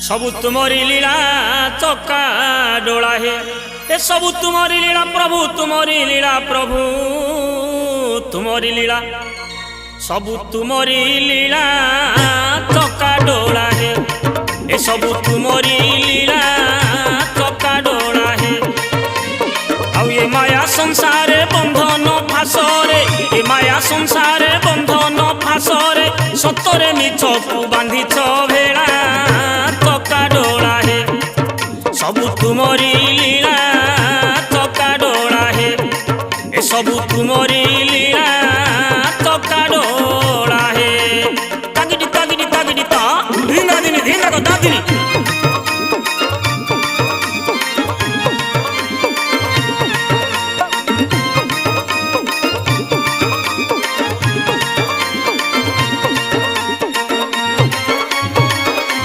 सबु तुमरी लीला चका डोला है। ए सबु तुमरी लीला प्रभु, तुमरी लीला प्रभु, तुमरी लीला सबु तुमरी लीला चका डोला है। ए सबु तुमरी लीला चका डोला है। आउ ये माया संसार बंधन फासरे, ये माया संसार बंधन फासरे सतरे मिछकु बांधिछ भेड़ा चका डोला है। सबु तुमरी लीला चका डोला है। ए सबु तुमरी